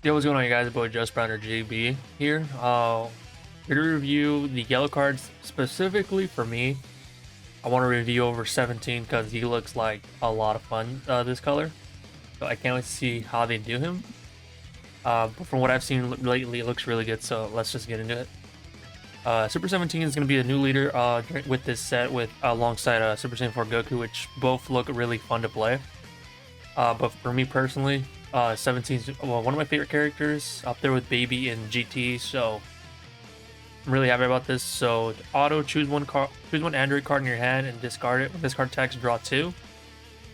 Yo, what's going on, you guys? Boy, Just Brown or JB here. Here to review the yellow cards specifically for me. I want to review over 17 because he looks like a lot of fun this color. So I can't wait to see how they do him. But from what I've seen lately, it looks really good. So let's just get into it. Super 17 is going to be a new leader with this set alongside Super Saiyan 4 Goku, which both look really fun to play. But for me personally, 17 is one of my favorite characters, up there with Baby and GT. So I'm really happy about this. So auto, choose one Android card in your hand and discard it. When this card attacks, draw 2.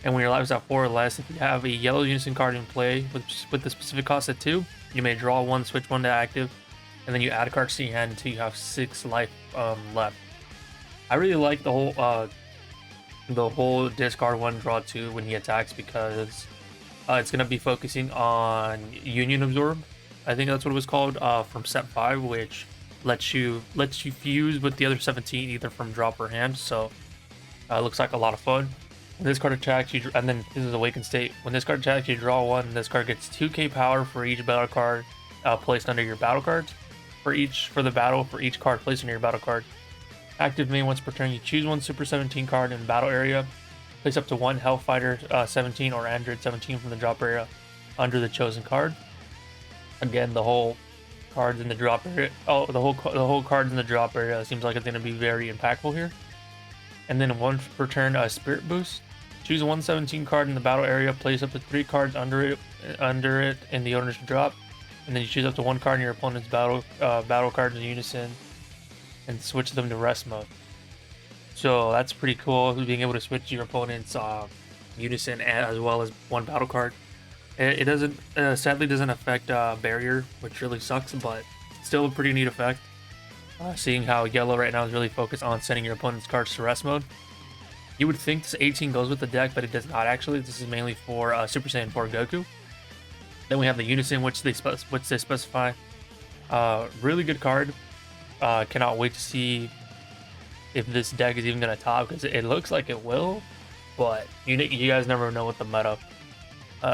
And when your life is at 4 or less, if you have a yellow unison card in play with the specific cost at 2, you may draw 1, switch 1 to active, and then you add a card to your hand until you have 6 life left. I really like the whole discard 1, draw 2 when he attacks, because it's going to be focusing on Union Absorb. I think that's what it was called from set 5, which lets you fuse with the other 17 either from drop or hand. So it looks like a lot of fun. When this card attacks, and then this is Awakened State. When this card attacks, you draw 1, and this card gets 2k power for each battle card placed under your battle cards. For each card placed under your battle card. Active main once per turn, you choose one Super 17 card in battle area. Place up to 1 Hellfighter 17 or Android 17 from the drop area under the chosen card. Again, the whole cards in the drop area. Oh, the whole cards in the drop area seems like it's going to be very impactful here. And then once per turn, Spirit Boost. Choose one 17 card in the battle area. Place up to 3 cards under it in the owner's drop. And then you choose up to 1 card in your opponent's battle cards in unison, and switch them to rest mode. So that's pretty cool, being able to switch your opponent's unison as well as 1 battle card. It doesn't sadly doesn't affect barrier, which really sucks, but still a pretty neat effect. Seeing how yellow right now is really focused on sending your opponent's cards to rest mode. You would think this 18 goes with the deck, but it does not actually. This is mainly for Super Saiyan 4 Goku. Then we have the unison, which they specify. Really good card. Cannot wait to see if this deck is even going to top, because it looks like it will, but you guys never know with the meta.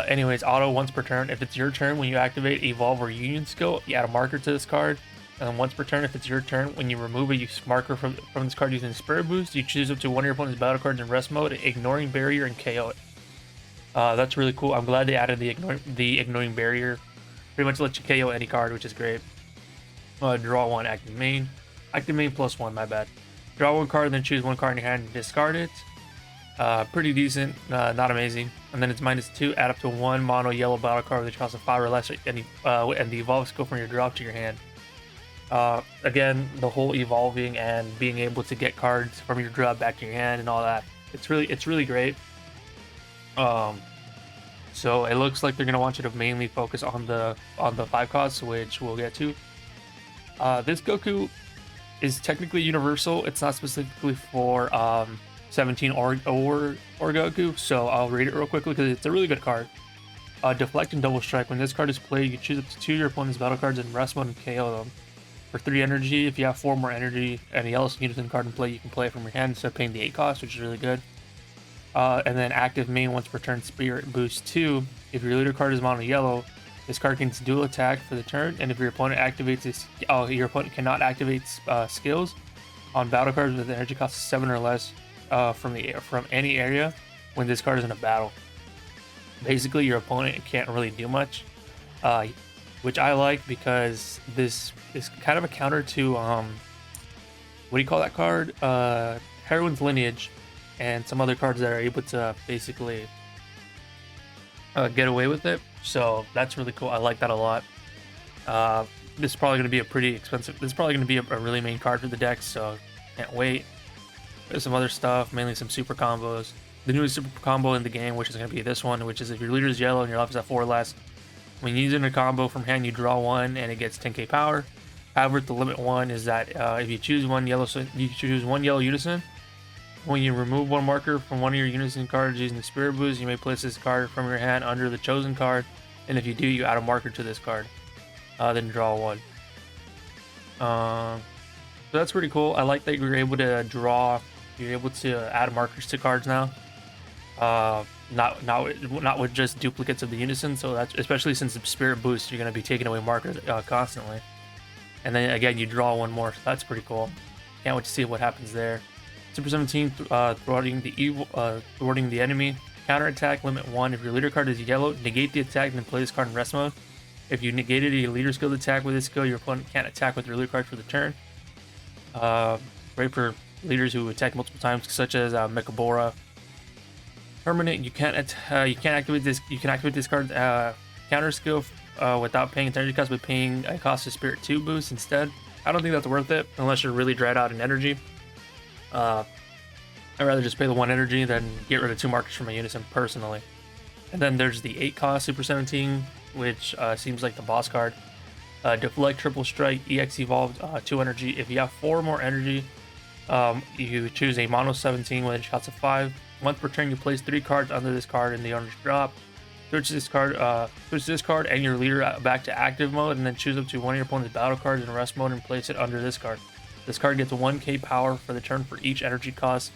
Anyways, auto once per turn. If it's your turn, when you activate Evolve or Union skill, you add a marker to this card. And once per turn, if it's your turn, when you remove a use marker from this card using Spirit Boost, you choose up to 1 of your opponent's battle cards in rest mode, ignoring barrier and KO it. That's really cool. I'm glad they added the ignoring barrier. Pretty much lets you KO any card, which is great. Draw 1, active main. Active main plus 1, my bad. Draw 1 card, then choose 1 card in your hand and discard it. Pretty decent, not amazing. And then it's -2, add up to 1 mono yellow battle card which costs a 5 or less, and the evolve skill from your drop to your hand. Again, the whole evolving and being able to get cards from your drop back to your hand and all that, it's really great. So it looks like they're gonna want you to mainly focus on the 5 costs, which we'll get to. This Goku is technically universal. It's not specifically for 17 or Goku, so I'll read it real quickly because it's a really good card. Deflect and Double Strike. When this card is played, you choose up to 2 of your opponent's battle cards in rest mode and KO them. For 3 energy, if you have 4 more energy and a yellow unison card in play, you can play it from your hand instead of paying the 8 cost, which is really good. And then active main once per turn, Spirit Boost 2. If your leader card is mono yellow, this card gains dual attack for the turn, and if your opponent activates this, your opponent cannot activate skills on battle cards with an energy cost of 7 or less from any area when this card is in a battle. Basically, your opponent can't really do much, which I like, because this is kind of a counter to what do you call that card? Heroine's Lineage, and some other cards that are able to basically get away with it. So that's really cool. I like that a lot. This is probably going to be a pretty expensive. This is probably going to be a really main card for the deck. So can't wait. There's some other stuff, mainly some super combos. The newest super combo in the game, which is going to be this one, which is if your leader is yellow and your life is at 4 or less, when you're using a combo from hand, you draw 1 and it gets 10k power. However, the limit 1 is that if you choose one yellow unison. When you remove 1 marker from one of your unison cards using the Spirit Boost, you may place this card from your hand under the chosen card, and if you do, you add a marker to this card. Then draw 1. So that's pretty cool. I like that you're able to add markers to cards now. not with just duplicates of the unison. So that's especially since the spirit boost, you're gonna be taking away markers constantly. And then again, you draw one more. So that's pretty cool. Can't wait to see what happens there. Super 17, thwarting the enemy. Counterattack, limit 1. If your leader card is yellow, negate the attack and then play this card in rest mode. If you negated a leader skill attack with this skill, your opponent can't attack with your leader card for the turn. Great for leaders who attack multiple times, such as Mechabora. Permanent, you can't activate this. You can activate this card counter skill without paying its energy cost, but paying a cost of Spirit 2 boost instead. I don't think that's worth it unless you're really dried out in energy. I'd rather just pay the 1 energy than get rid of 2 markers from my unison personally. And then there's the 8 cost Super 17, which seems like the boss card. Deflect, Triple Strike, EX Evolved, 2 energy. If you have 4 more energy, you choose a Mono 17 with energy cost of 5. Once per turn, you place 3 cards under this card in the owner's drop. Switch this card and your leader back to active mode, and then choose up to one of your opponent's battle cards in rest mode and place it under this card. This card gets 1k power for the turn for each energy cost.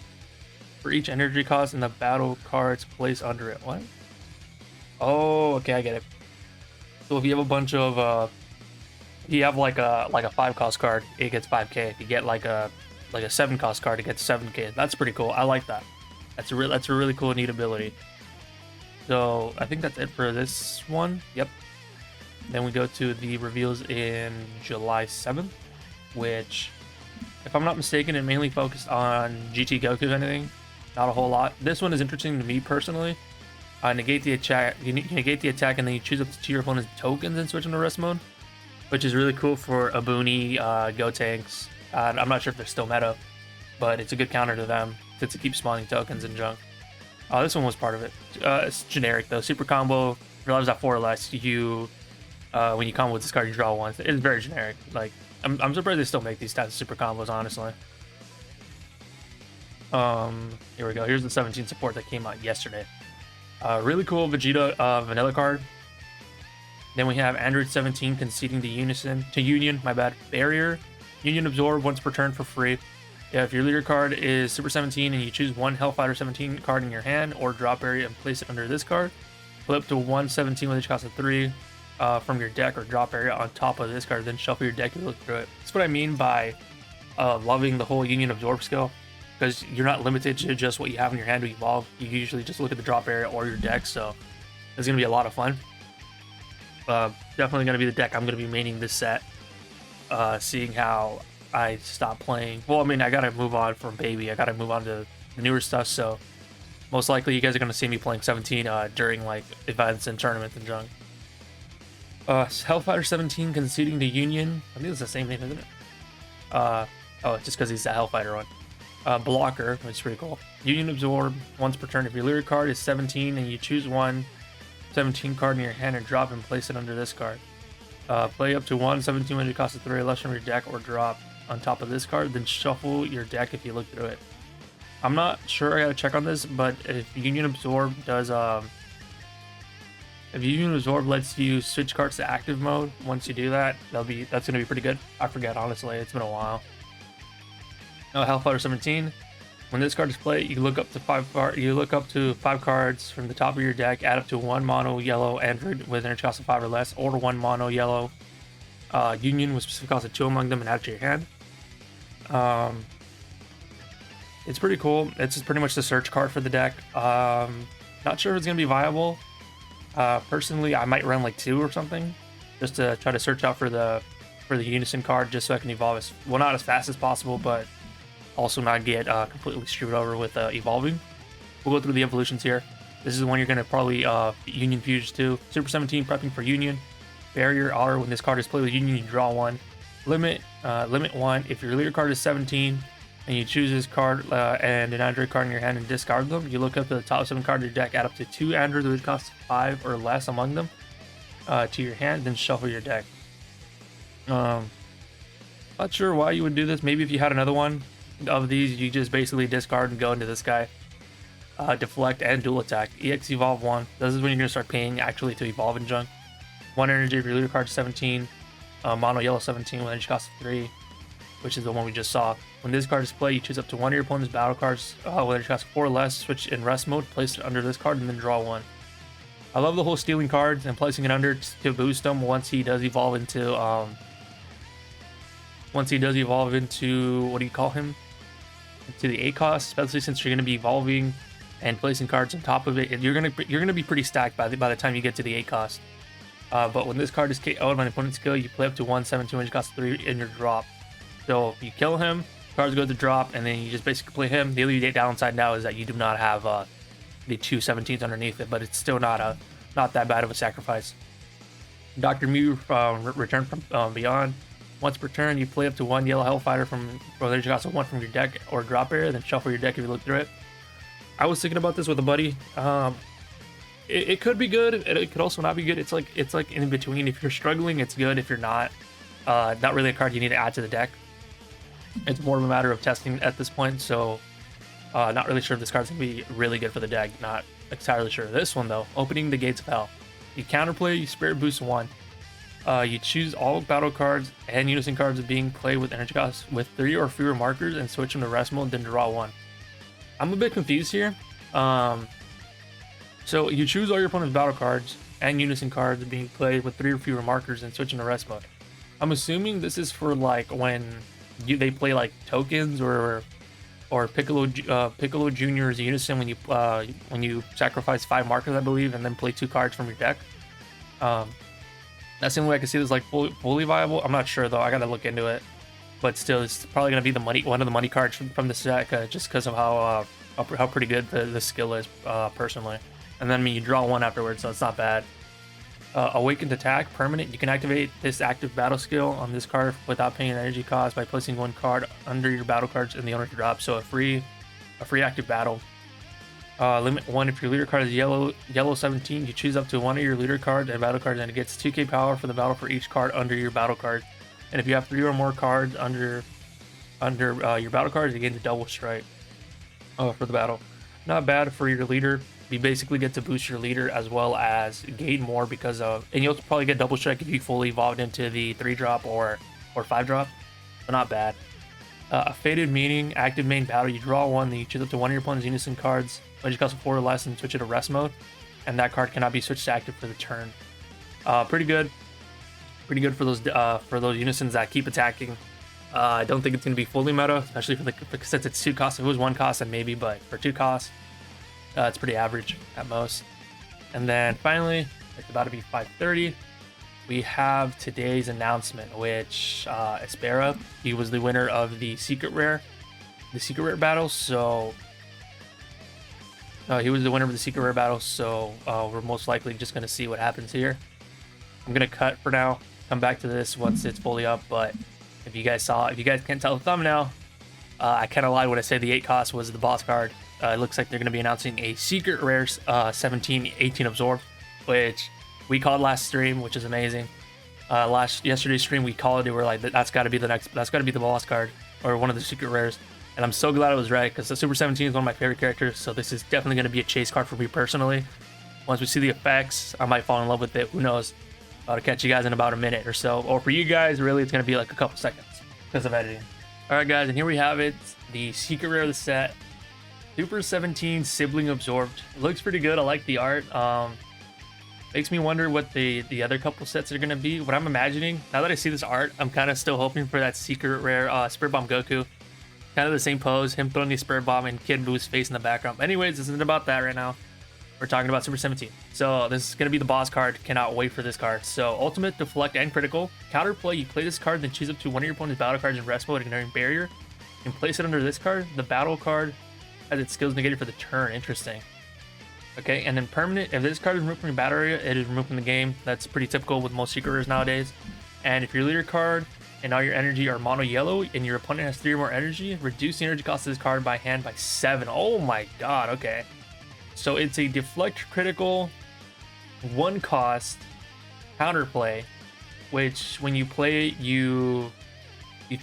And the battle cards placed under it. What? Oh, okay, I get it. So if you have a bunch of you have like a 5 cost card, it gets 5k. If you get like a 7 cost card, it gets 7k. That's pretty cool. I like that. That's a really cool, neat ability. So I think that's it for this one. Yep. Then we go to the reveals in July 7th, which, if I'm not mistaken, it mainly focused on GT Goku, if anything. Not a whole lot. This one is interesting to me personally. Negate the attack. You negate the attack, and then you choose up to your opponent's tokens and switch them to rest mode, which is really cool for Abuni, Gotenks. I'm not sure if they're still meta, but it's a good counter to them since it keeps spawning tokens and junk. This one was part of it. It's generic though. Super combo. Your lives at 4 or less. You, when you combo with this card, you draw 1. It's very generic. Like, I'm surprised they still make these types of super combos, honestly. Here we go. Here's the 17 support that came out yesterday. Really cool Vegeta vanilla card. Then we have Android 17 conceding to Union. My bad. Barrier. Union absorb once per turn for free. Yeah, if your leader card is Super 17 and you choose one Hellfighter 17 card in your hand or drop area and place it under this card, flip to 117 with each cost of 3 from your deck or drop area on top of this card, then shuffle your deck and look through it. That's what I mean by loving the whole Union Absorb skill, because you're not limited to just what you have in your hand to evolve. You usually just look at the drop area or your deck, so it's going to be a lot of fun. Definitely going to be the deck I'm going to be maining this set, seeing how I stopped playing. Well, I mean, I gotta move on from Baby. I gotta move on to the newer stuff, so most likely you guys are gonna see me playing 17 during like events and tournaments and junk. Hellfighter 17 conceding to Union. I think it's the same name, isn't it? Oh, just because he's the Hellfighter one. Blocker, which is pretty cool. Union absorb once per turn. If your leader card is 17 and you choose one 17 card in your hand and drop and place it under this card. Play up to 1 17 when it costs 3 or less from your deck or drop on top of this card, then shuffle your deck if you look through it. I'm not sure, I gotta check on this, but if Union Absorb does if Union Absorb lets you switch cards to active mode, once you do that, that's gonna be pretty good. I forget, honestly, it's been a while. Now Hellfighter 17. When this card is played, you look up to 5 cards from the top of your deck, add up to 1 mono yellow android with energy cost of 5 or less, or 1 mono yellow Union with specific cost of 2 among them and add it to your hand. It's pretty cool. It's pretty much the search card for the deck. Not sure if it's gonna be viable. Personally, I might run like 2 or something, just to try to search out for the unison card, just so I can evolve not as fast as possible, but also not get completely screwed over with evolving. We'll go through the evolutions here. This is the one you're gonna probably Union Fuse to. Super 17 prepping for Union. Barrier Otter. When this card is played with Union, you draw 1. Limit 1. If your leader card is 17 and you choose this card and an android card in your hand and discard them, you look up to the top 7 cards of your deck, add up to 2 androids with cost 5 or less among them to your hand, then shuffle your deck. Not sure why you would do this. Maybe if you had another one of these, you just basically discard and go into this guy. Deflect and dual attack. EX Evolve 1. This is when you're going to start paying actually to evolve in junk. 1 energy if your leader card is 17. Mono yellow 17 with energy cost of 3. which is the one we just saw. When this card is played, you choose up to one of your opponent's battle cards. Whether it costs 4 or less, switch in rest mode, place it under this card, and then draw 1. I love the whole stealing cards and placing it under to boost him once he does evolve into what do you call him? To the 8 cost, especially since you're going to be evolving and placing cards on top of it. You're gonna be pretty stacked by the time you get to the 8 cost. But when this card is KO'd on an opponent's kill, you play up to 1/7/2 energy cost 3 in your drop. So if you kill him, cards go to drop, and then you just basically play him. The only downside now is that you do not have the 2 17s underneath it, but it's still not that bad of a sacrifice. Dr. Mew return from beyond. Once per turn, you play up to 1 yellow Hellfighter from energy cost of 1 from your deck or drop area, then shuffle your deck if you look through it. I was thinking about this with a buddy. It could be good. It could also not be good. It's like in between. If you're struggling, it's good. If you're not really a card you need to add to the deck. It's more of a matter of testing at this point. So not really sure if this card's gonna be really good for the deck. Not entirely sure. This one though, opening the gates of hell. You counterplay. You spirit boost 1. You choose all battle cards and unison cards being played with energy costs with 3 or fewer markers and switch them to rest mode, then draw 1. I'm a bit confused here. So you choose all your opponent's battle cards and unison cards being played with 3 or fewer markers and switch them to rest mode. I'm assuming this is for like when they play like tokens or Piccolo Junior's unison when you sacrifice 5 markers, I believe, and then play 2 cards from your deck. That's the only way I can see this like fully viable. I'm not sure though. I gotta look into it. But still, it's probably gonna be one of the money cards from this deck, just because of how pretty good the skill is personally. And then you draw 1 afterwards, so it's not bad. Awakened Attack, permanent. You can activate this active battle skill on this card without paying an energy cost by placing 1 card under your battle cards in the owner's drop. So a free active battle. Limit 1. If your leader card is yellow 17, you choose up to 1 of your leader cards and battle cards, and it gets 2k power for the battle for each card under your battle card. And if you have 3 or more cards under your battle cards, you gain the double strike for the battle. Not bad for your leader. You basically get to boost your leader as well as gain more because of, and you'll probably get double strike if you fully evolved into the 3 drop or 5 drop. So not bad. A Fated Meaning, active main battle. You draw 1, then you choose up to 1 of your opponent's unison cards. When you cost 4 or less, and switch it to rest mode, and that card cannot be switched to active for the turn. Pretty good for those unisons that keep attacking. I don't think it's going to be fully meta, especially since it's 2 costs. If it was 1 cost, then maybe, but for 2 costs, it's pretty average at most. And then finally, it's about to be 5:30. We have today's announcement, which Espera, he was the winner of the secret rare battle. So he was the winner of the secret rare battle. So we're most likely just going to see what happens here. I'm going to cut for now. Come back to this once it's fully up, but if you guys can't tell the thumbnail, I kind of lied when I said the 8 cost was the boss card. It looks like they're going to be announcing a secret rare 17/18 absorb, which we called last stream, which is amazing. Yesterday's stream we called it. We're like, that's got to be the boss card or one of the secret rares, and I'm so glad I was right because the Super 17 is one of my favorite characters. So this is definitely going to be a chase card for me personally. Once we see the effects, I might fall in love with it. Who knows? I'll catch you guys in about a minute or so. Or for you guys, really, it's going to be like a couple seconds because of editing. Alright guys, and here we have it. The secret rare of the set. Super 17 Sibling Absorbed. It looks pretty good. I like the art. Makes me wonder what the other couple sets are going to be. What I'm imagining, now that I see this art, I'm kind of still hoping for that secret rare Spirit Bomb Goku. Kind of the same pose, him throwing the Spirit Bomb and Kid Boo's face in the background. But anyways, this isn't about that right now. We're talking about Super 17. So this is going to be the boss card. Cannot wait for this card. So Ultimate, Deflect, and Critical. Counterplay, you play this card, then choose up to 1 of your opponent's battle cards in rest mode, ignoring barrier. You can place it under this card. The battle card has its skills negated for the turn. Interesting. Okay, and then permanent. If this card is removed from your battle area, it is removed from the game. That's pretty typical with most secret rares nowadays. And if your leader card and all your energy are mono yellow and your opponent has 3 or more energy, reduce the energy cost of this card by hand by 7. Oh my god, okay. So it's a deflect critical 1 cost counterplay, which when you play it, you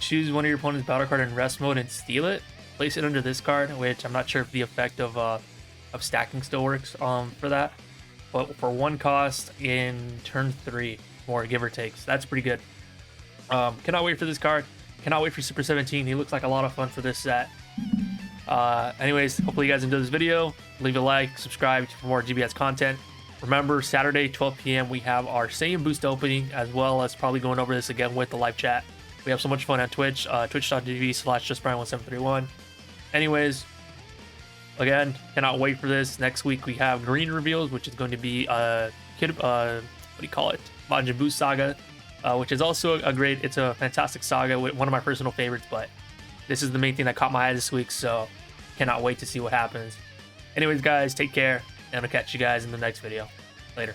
choose 1 of your opponent's battle card in rest mode and steal it. Place it under this card, which I'm not sure if the effect of stacking still works for that. But for 1 cost in turn 3, more give or take. So that's pretty good. Cannot wait for this card. Cannot wait for Super 17. He looks like a lot of fun for this set. Anyways, hopefully you guys enjoyed this video. Leave a like, subscribe for more GBS content. Remember, Saturday, 12 p.m., we have our Saiyan Boost opening, as well as probably going over this again with the live chat. We have so much fun on Twitch, twitch.tv/justbrian1731. Anyways, again, cannot wait for this. Next week we have green reveals, which is going to be what do you call it? Majin Buu Saga, which is also it's a fantastic saga, one of my personal favorites, but this is the main thing that caught my eye this week, so cannot wait to see what happens. Anyways, guys, take care, and I'll catch you guys in the next video. Later.